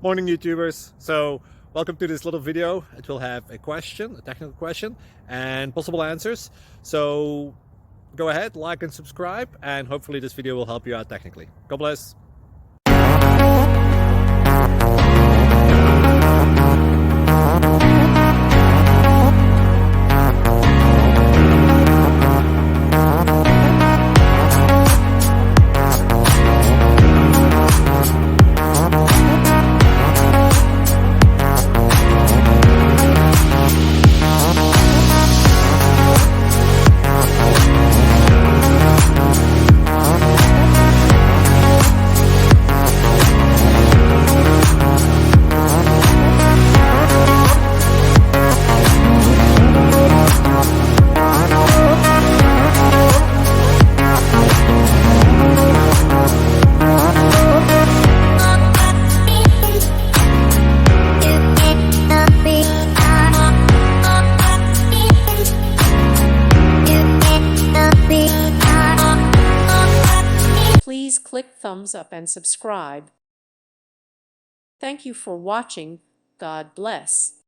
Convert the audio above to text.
Morning YouTubers. So welcome to this little video. It will have a question, a technical question, and possible answers. So go ahead, like and subscribe, and hopefully this video will help you out technically. God bless. Please click thumbs up and subscribe. Thank you for watching. God bless.